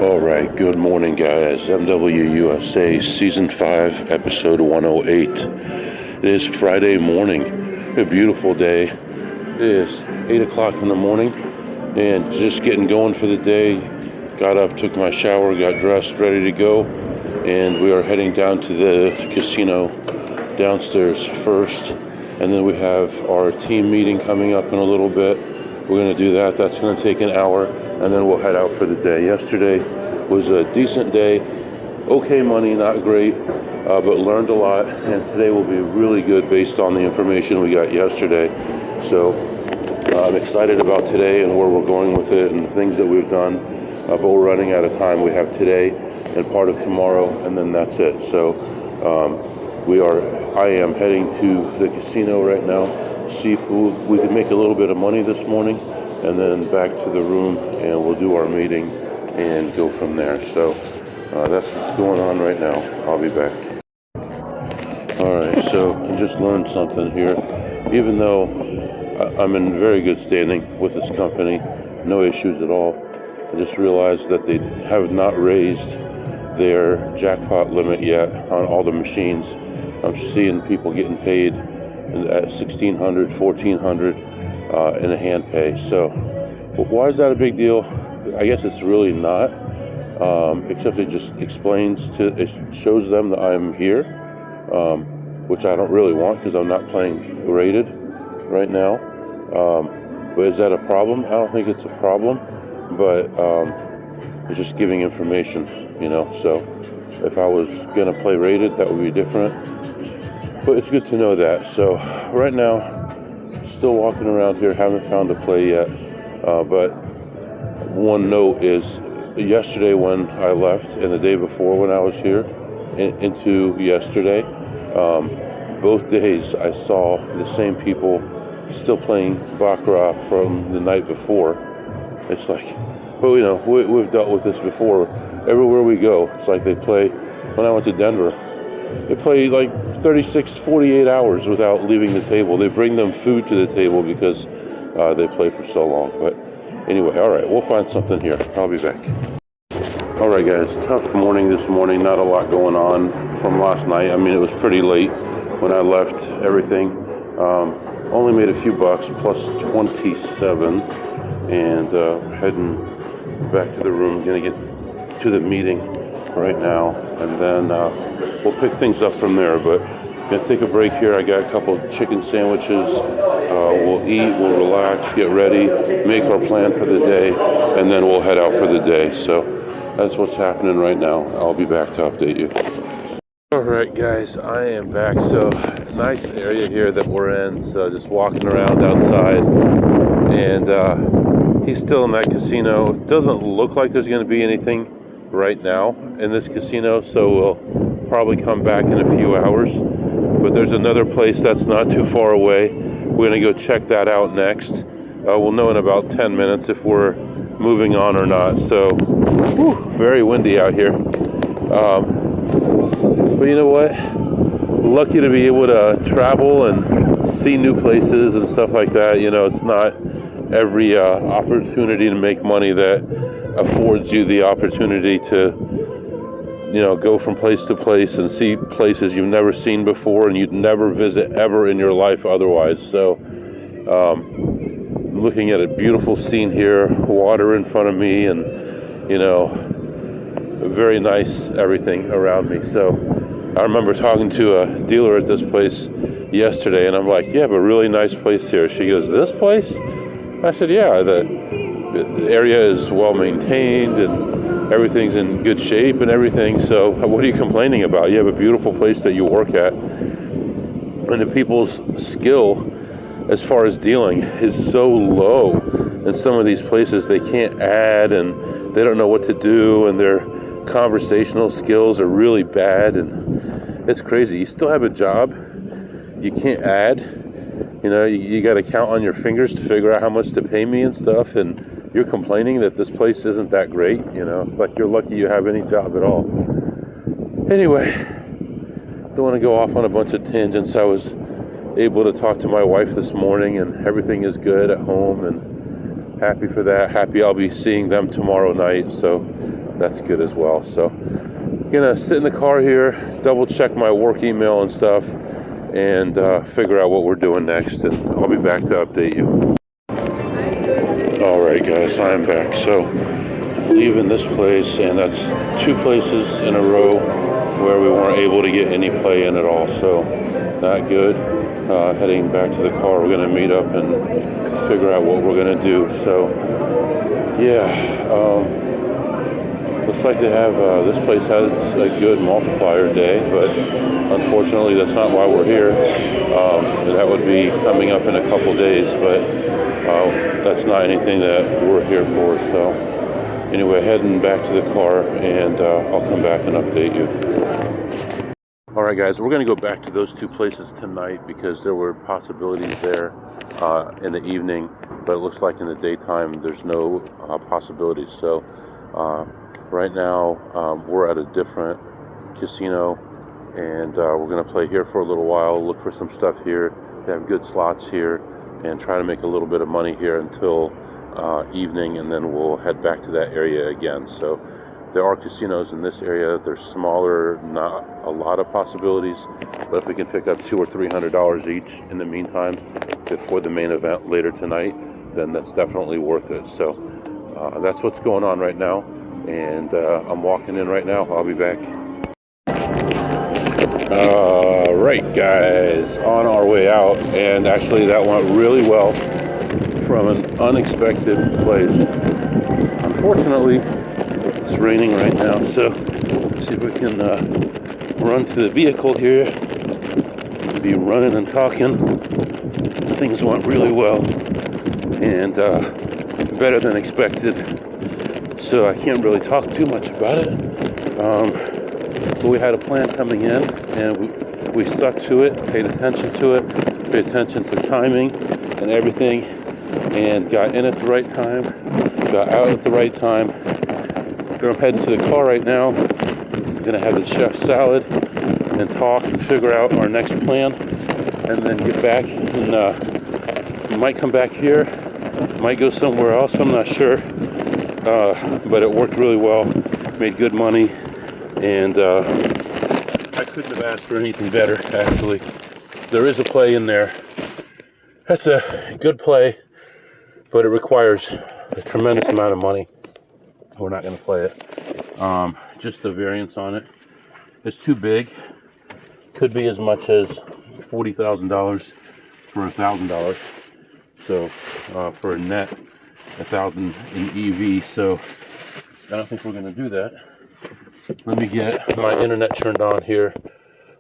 All right, good morning, guys. MWUSA Season 5, Episode 108. It is Friday morning, a beautiful day. It is 8 o'clock in the morning, and just getting going for the day. Got up, took my shower, got dressed, ready to go, and we are heading down to the casino downstairs first, and then we have our team meeting coming up in a little bit. We're going to do that. That's going to take an hour, and then we'll head out for the day. Yesterday was a decent day. Okay money, not great, but learned a lot, and today will be really good based on the information we got yesterday. So I'm excited about today and where we're going with it and the things that we've done, but we're running out of time. We have today and part of tomorrow, and then that's it. So I am heading to the casino right now, see if we can make a little bit of money this morning, and then back to the room, and we'll do our meeting and go from there. So that's what's going on right now. I'll be back. Alright, so I just learned something here. Even though I'm in very good standing with this company, no issues at all, I just realized that they have not raised their jackpot limit yet on all the machines. I'm seeing people getting paid at $1,600, $1,400 in a hand pay. So why is that a big deal? I guess it's really not, except it just it shows them that I'm here, which I don't really want because I'm not playing rated right now. But is that a problem? I don't think it's a problem, but it's just giving information, so if I was going to play rated, that would be different. But it's good to know that. So right now, still walking around here, haven't found a play yet. But one note is, yesterday when I left and the day before when I was here, into yesterday, both days I saw the same people still playing Baccarat from the night before. It's like, but we've dealt with this before. Everywhere we go, it's like they play. When I went to Denver, they play like 36, 48 hours without leaving the table. They bring them food to the table because they play for so long. But anyway, all right, we'll find something here. I'll be back. All right, guys, tough morning this morning. Not a lot going on from last night. I mean, it was pretty late when I left everything. Only made a few bucks, plus 27, and heading back to the room. Going to get to the meeting right now, and then we'll pick things up from there. But gonna take a break here. I got a couple of chicken sandwiches. We'll eat, we'll relax, get ready, make our plan for the day, and then we'll head out for the day. So that's what's happening right now. I'll be back to update you. Alright, guys, I am back. So nice area here that we're in. So just walking around outside, and he's still in that casino. Doesn't look like there's going to be anything right now in this casino, so we'll probably come back in a few hours. But there's another place that's not too far away. We're going to go check that out next. We'll know in about 10 minutes if we're moving on or not. So very windy out here, but you know what, lucky to be able to travel and see new places and stuff like that. It's not every opportunity to make money that affords you the opportunity to go from place to place and see places you've never seen before and you'd never visit ever in your life otherwise. So looking at a beautiful scene here, water in front of me, and very nice everything around me. So I remember talking to a dealer at this place yesterday, and I'm like, you have a really nice place here. She goes, this place? I said, yeah, the area is well maintained and everything's in good shape and everything. So what are you complaining about? You have a beautiful place that you work at. And the people's skill as far as dealing is so low in some of these places. They can't add, and they don't know what to do, and their conversational skills are really bad, and it's crazy. You still have a job, you can't add, you got to count on your fingers to figure out how much to pay me and stuff, and you're complaining that this place isn't that great. It's like you're lucky you have any job at all. Anyway, don't want to go off on a bunch of tangents. I was able to talk to my wife this morning, and everything is good at home, and happy for that. Happy I'll be seeing them tomorrow night. So that's good as well. So gonna sit in the car here, double check my work email and stuff, and figure out what we're doing next, and I'll be back to update you. Alright guys, I'm back. So leaving this place, and that's 2 places in a row where we weren't able to get any play in at all, so not good. Heading back to the car, we're going to meet up and figure out what we're going to do. So yeah, looks like they have this place has a good multiplier day, but unfortunately that's not why we're here. That would be coming up in a couple days, but that's not anything that we're here for. So anyway, heading back to the car, and I'll come back and update you. Alright guys, we're going to go back to those 2 places tonight because there were possibilities there in the evening, but it looks like in the daytime there's no possibilities. So right now we're at a different casino, and we're going to play here for a little while, look for some stuff here. They have good slots here, and try to make a little bit of money here until evening, and then we'll head back to that area again. So there are casinos in this area. They're smaller, not a lot of possibilities, but if we can pick up $200 or $300 each in the meantime before the main event later tonight, then that's definitely worth it. So that's what's going on right now, and I'm walking in right now. I'll be back. Alright guys, on our way out, and actually that went really well from an unexpected place. Unfortunately, it's raining right now, so let's see if we can run to the vehicle here. We'll be running and talking. Things went really well, and better than expected, so I can't really talk too much about it. But we had a plan coming in, and we stuck to it, paid attention to it, paid attention to timing and everything, and got in at the right time, got out at the right time. I'm heading to the car right now. I'm going to have the chef salad and talk and figure out our next plan, and then get back, and might come back here, might go somewhere else, I'm not sure, but it worked really well, made good money, and I couldn't have asked for anything better. Actually, there is a play in there. That's a good play, but it requires a tremendous amount of money. We're not going to play it. Just the variance on it is too big. Could be as much as $40,000 for $1,000. So for a net 1,000 in EV. So I don't think we're going to do that. Let me get my internet turned on here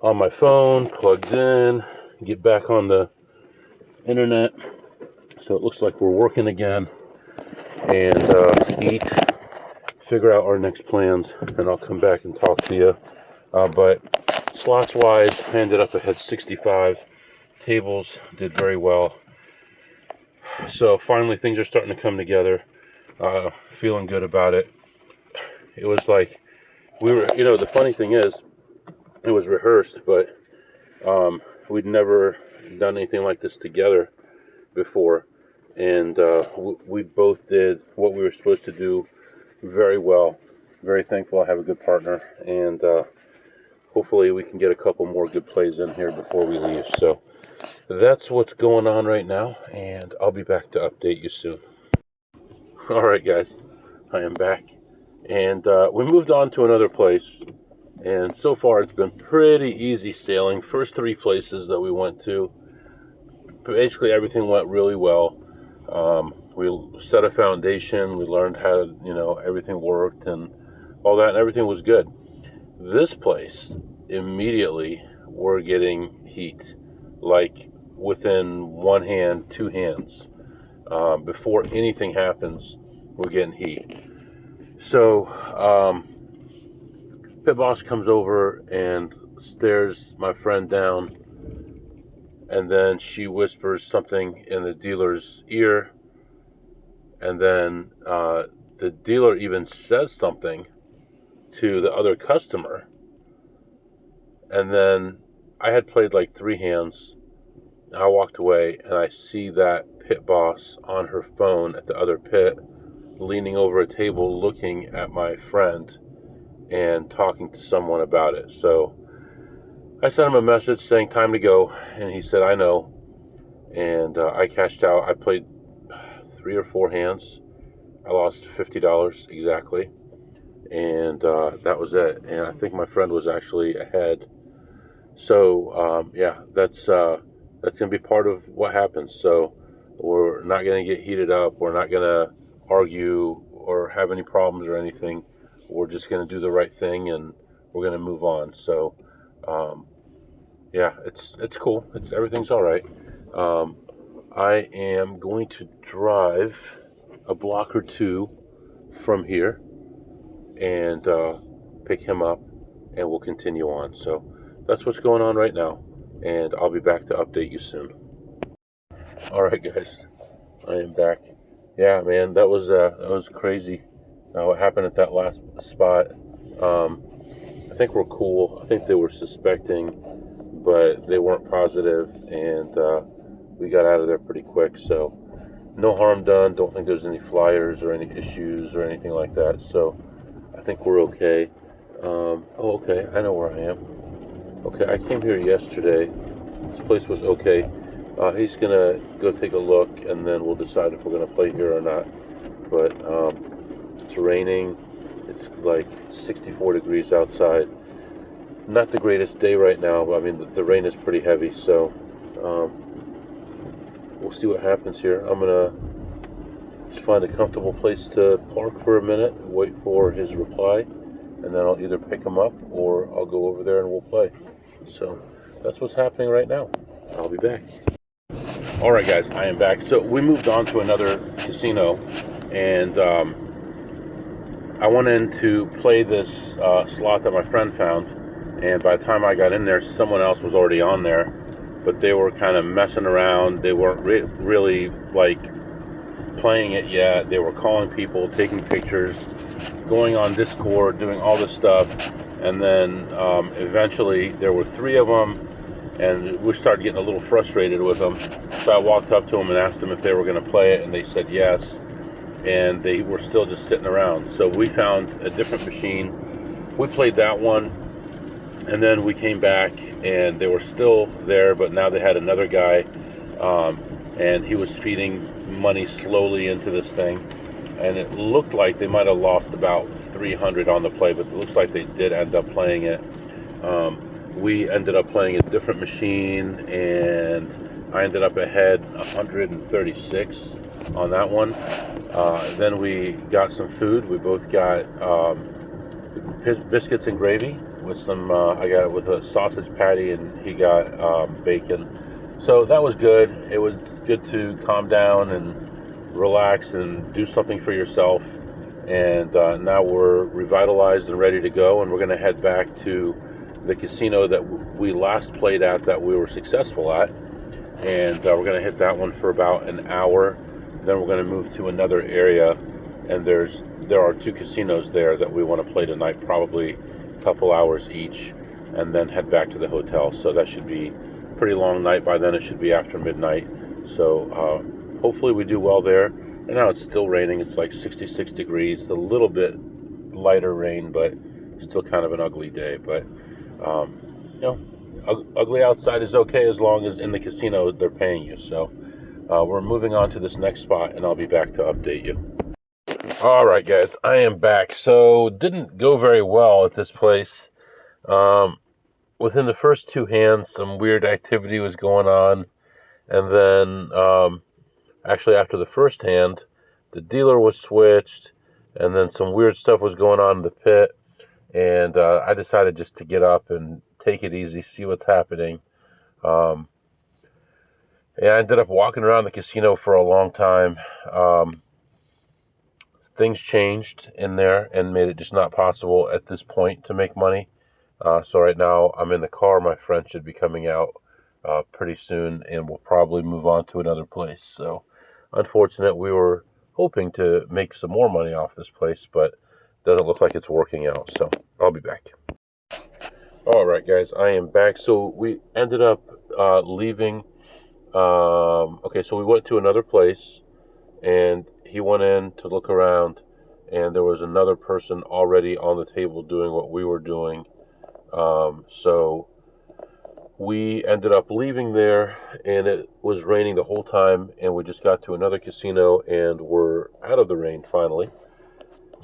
on my phone, plugged in, get back on the internet. So it looks like we're working again, and eat, figure out our next plans, and I'll come back and talk to you. But slots wise, I ended up ahead 65. Tables did very well. So finally things are starting to come together. Feeling good about it. It was like we were, the funny thing is, it was rehearsed, but we'd never done anything like this together before, and we both did what we were supposed to do very well. Very thankful I have a good partner, and hopefully we can get a couple more good plays in here before we leave. So that's what's going on right now, and I'll be back to update you soon. Alright guys, I am back, and we moved on to another place, and so far it's been pretty easy sailing. First 3 places that we went to, basically everything went really well. We set a foundation, we learned how everything worked and all that, and everything was good. This place, immediately we're getting heat, like within 1 hand, 2 hands. Before anything happens, we're getting heat. So pit boss comes over and stares my friend down, and then she whispers something in the dealer's ear, and then the dealer even says something to the other customer, and then I had played like 3 hands. I walked away, and I see that pit boss on her phone at the other pit leaning over a table looking at my friend and talking to someone about it. So I sent him a message saying time to go, and he said, I know. And I cashed out. I played 3 or 4 hands. I lost $50 exactly, and that was it. And I think my friend was actually ahead. So yeah, that's gonna be part of what happens. So we're not gonna get heated up. We're not gonna argue or have any problems or anything. We're just gonna do the right thing, and we're gonna move on. So yeah, it's cool. Everything's all right. I am going to drive a block or two from here and pick him up, and we'll continue on. So that's what's going on right now, and I'll be back to update you soon. All right, guys, I am back. Yeah, man, that was crazy. What happened at that last spot? I think we're cool. I think they were suspecting, but they weren't positive, and we got out of there pretty quick. So no harm done. Don't think there's any flyers or any issues or anything like that. So I think we're okay. Oh, okay. I know where I am. Okay, I came here yesterday. This place was okay. He's gonna go take a look, and then we'll decide if we're gonna play here or not. But it's raining. It's like 64 degrees outside. Not the greatest day right now, but I mean the rain is pretty heavy. So we'll see what happens here. I'm gonna just find a comfortable place to park for a minute, wait for his reply, and then I'll either pick him up or I'll go over there and we'll play. So that's what's happening right now. I'll be back. All right, guys, I am back. So we moved on to another casino, and I went in to play this slot that my friend found, and by the time I got in there, someone else was already on there, but they were kind of messing around. They weren't really like playing it yet. They were calling people, taking pictures, going on Discord, doing all this stuff, and then eventually there were 3 of them, and we started getting a little frustrated with them. So I walked up to them and asked them if they were going to play it, and they said yes, and they were still just sitting around. So we found a different machine. We played that one, and then we came back, and they were still there, but now they had another guy, and he was feeding money slowly into this thing, and it looked like they might have lost about 300 on the play, but it looks like they did end up playing it. We ended up playing a different machine, and I ended up ahead 136 on that one. Then we got some food. We both got biscuits and gravy with some, I got it with a sausage patty, and he got bacon. So that was good. It was good to calm down and relax and do something for yourself. And now we're revitalized and ready to go, and we're going to head back to the casino that we last played at, that we were successful at, and we're going to hit that one for about an hour. Then we're going to move to another area, and there are 2 casinos there that we want to play tonight, probably a couple hours each, and then head back to the hotel. So that should be a pretty long night. By then it should be after midnight. So hopefully we do well there. And now it's still raining. It's like 66 degrees, a little bit lighter rain, but still kind of an ugly day. But you know, ugly outside is okay as long as in the casino they're paying you. So we're moving on to this next spot, and I'll be back to update you. All right, guys, I am back. So didn't go very well at this place. Within the first 2 hands, some weird activity was going on, and then actually after the first hand, the dealer was switched, and then some weird stuff was going on in the pit. And I decided just to get up and take it easy, see what's happening. And I ended up walking around the casino for a long time. Things changed in there and made it just not possible at this point to make money. So right now I'm in the car. My friend should be coming out pretty soon, and we'll probably move on to another place. So unfortunate. We were hoping to make some more money off this place, but doesn't look like it's working out. So I'll be back. All right, guys, I am back. So we ended up leaving. Okay, so we went to another place, and he went in to look around, and there was another person already on the table doing what we were doing. So we ended up leaving there, and it was raining the whole time, and we just got to another casino, and we're out of the rain finally.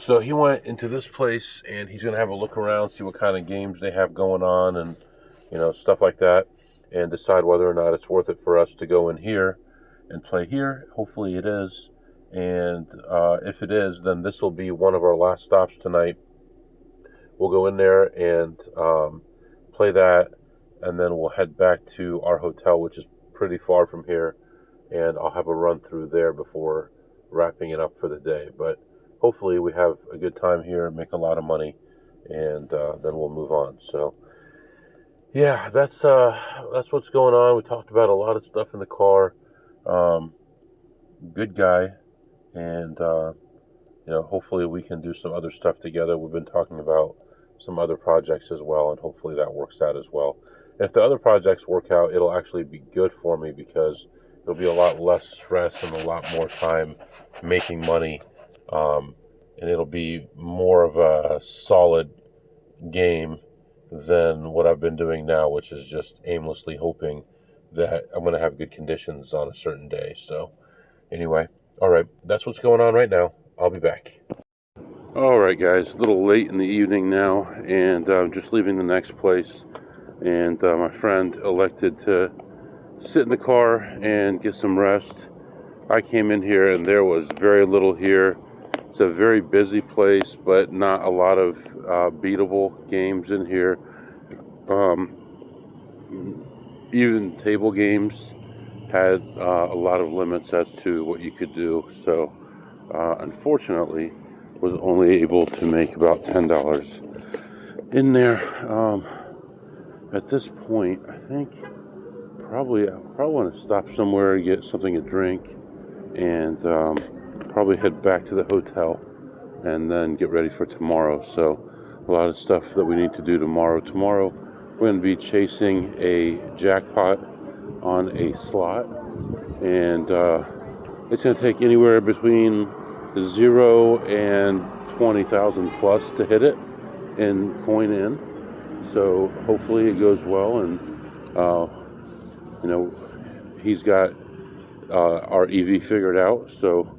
So he went into this place, and he's going to have a look around, see what kind of games they have going on, and stuff like that, and decide whether or not it's worth it for us to go in here and play here. Hopefully it is, and if it is, then this will be one of our last stops tonight. We'll go in there and play that, and then we'll head back to our hotel, which is pretty far from here, and I'll have a run through there before wrapping it up for the day. But hopefully we have a good time here, make a lot of money, and then we'll move on. So yeah, that's what's going on. We talked about a lot of stuff in the car. Good guy, and hopefully we can do some other stuff together. We've been talking about some other projects as well, and hopefully that works out as well. And if the other projects work out, it'll actually be good for me, because it'll be a lot less stress and a lot more time making money, and it'll be more of a solid game than what I've been doing now, which is just aimlessly hoping that I'm going to have good conditions on a certain day. So anyway, all right, that's what's going on right now. I'll be back. All right, guys, a little late in the evening now, and I'm just leaving the next place, and my friend elected to sit in the car and get some rest. I came in here, and there was very little here. It's a very busy place, but not a lot of beatable games in here. Even table games had a lot of limits as to what you could do. So unfortunately, was only able to make about $10 in there. At this point, I think I probably want to stop somewhere and get something to drink, and probably head back to the hotel and then get ready for tomorrow. So a lot of stuff that we need to do tomorrow. Tomorrow we're going to be chasing a jackpot on a slot, and it's going to take anywhere between 0 and 20,000 plus to hit it and coin in. So hopefully it goes well, and he's got our EV figured out, so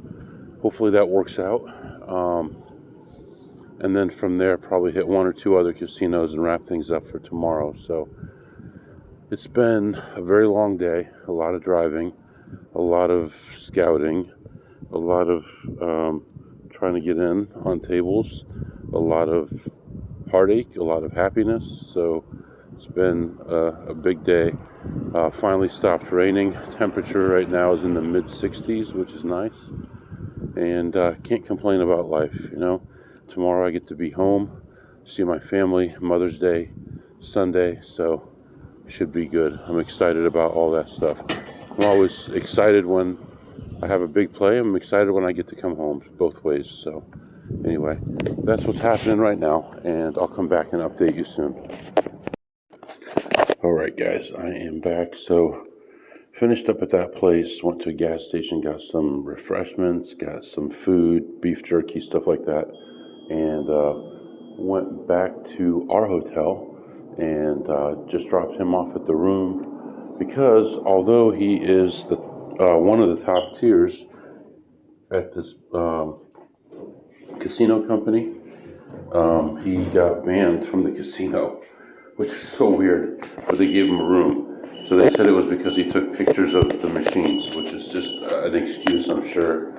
hopefully that works out. And then from there, probably hit 1 or 2 other casinos and wrap things up for tomorrow. So it's been a very long day, a lot of driving, a lot of scouting, a lot of trying to get in on tables, a lot of heartache, a lot of happiness. So it's been a big day. Finally stopped raining. Temperature right now is in the mid 60s, which is nice, and can't complain about life. Tomorrow I get to be home, see my family, Mother's Day, Sunday, so should be good. I'm excited about all that stuff. I'm always excited when I have a big play. I'm excited when I get to come home, both ways. So anyway, that's what's happening right now, and I'll come back and update you soon. All right, guys, I am back. So finished up at that place, went to a gas station, got some refreshments, got some food, beef jerky, stuff like that, and went back to our hotel and just dropped him off at the room, because although he is the one of the top tiers at this casino company, he got banned from the casino, which is so weird, but they gave him a room. So they said it was because he took pictures of the machines, which is just an excuse, I'm sure.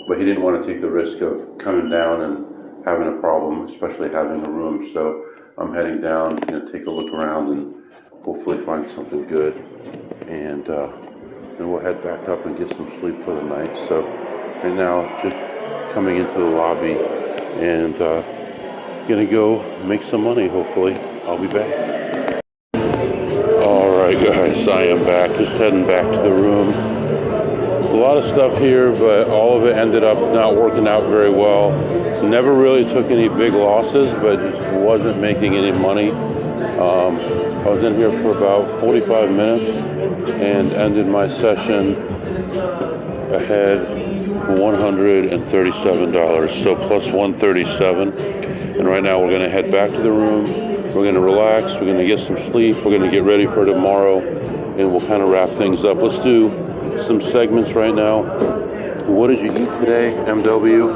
But he didn't want to take the risk of coming down and having a problem, especially having a room. So I'm heading down, take a look around and hopefully find something good. And then we'll head back up and get some sleep for the night. So right now, just coming into the lobby and gonna go make some money, hopefully. I'll be back. Alright guys, I am back. Just heading back to the room. A lot of stuff here, but all of it ended up not working out very well. Never really took any big losses, but just wasn't making any money. I was in here for about 45 minutes and ended my session ahead $137. So plus 137. And right now we're going to head back to the room. We're going to relax. We're going to get some sleep. We're going to get ready for tomorrow, and we'll kind of wrap things up. Let's do some segments right now. What did you eat today, MW?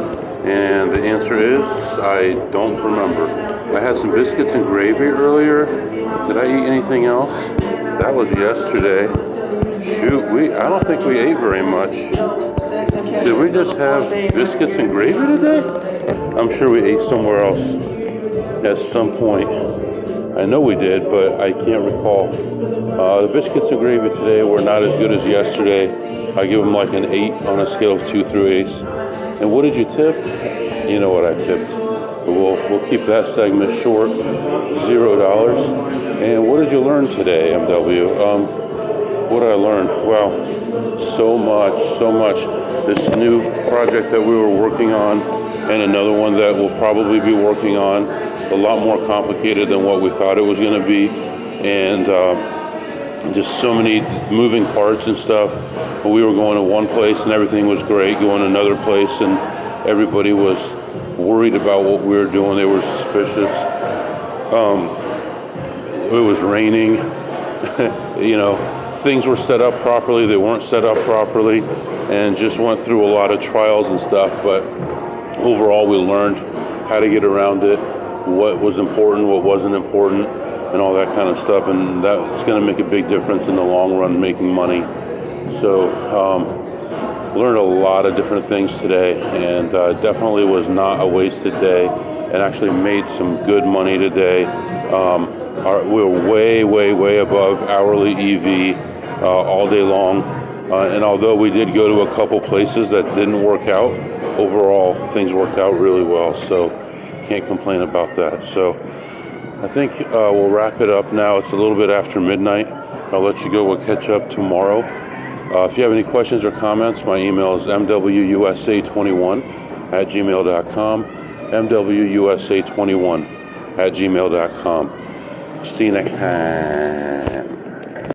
And the answer is, I don't remember. I had some biscuits and gravy earlier. Did I eat anything else? That was yesterday. Shoot, I don't think we ate very much. Did we just have biscuits and gravy today? I'm sure we ate somewhere else at some point. I know we did, but I can't recall. The biscuits and gravy today were not as good as yesterday. I give them like an 8 on a scale of 2 through 8. And what did you tip? You know what I tipped. But we'll keep that segment short, $0. And what did you learn today, MW? What did I learn? Wow, so much. This new project that we were working on, and another one that we'll probably be working on, a lot more complicated than what we thought it was going to be, and just so many moving parts and stuff. But we were going to one place and everything was great, going to another place and everybody was worried about what we were doing. They were suspicious. It was raining. Things were set up properly, they weren't set up properly, and just went through a lot of trials and stuff. But overall, we learned how to get around it, what was important, what wasn't important, and all that kind of stuff. And that's going to make a big difference in the long run, making money. So, learned a lot of different things today, and definitely was not a wasted day, and actually made some good money today. We're way above hourly EV all day long. And although we did go to a couple places that didn't work out, overall things worked out really well. So can't complain about that. So I think we'll wrap it up now. It's a little bit after midnight. I'll let you go. We'll catch up tomorrow. If you have any questions or comments, my email is mwusa21@gmail.com. mwusa21@gmail.com. See you next time.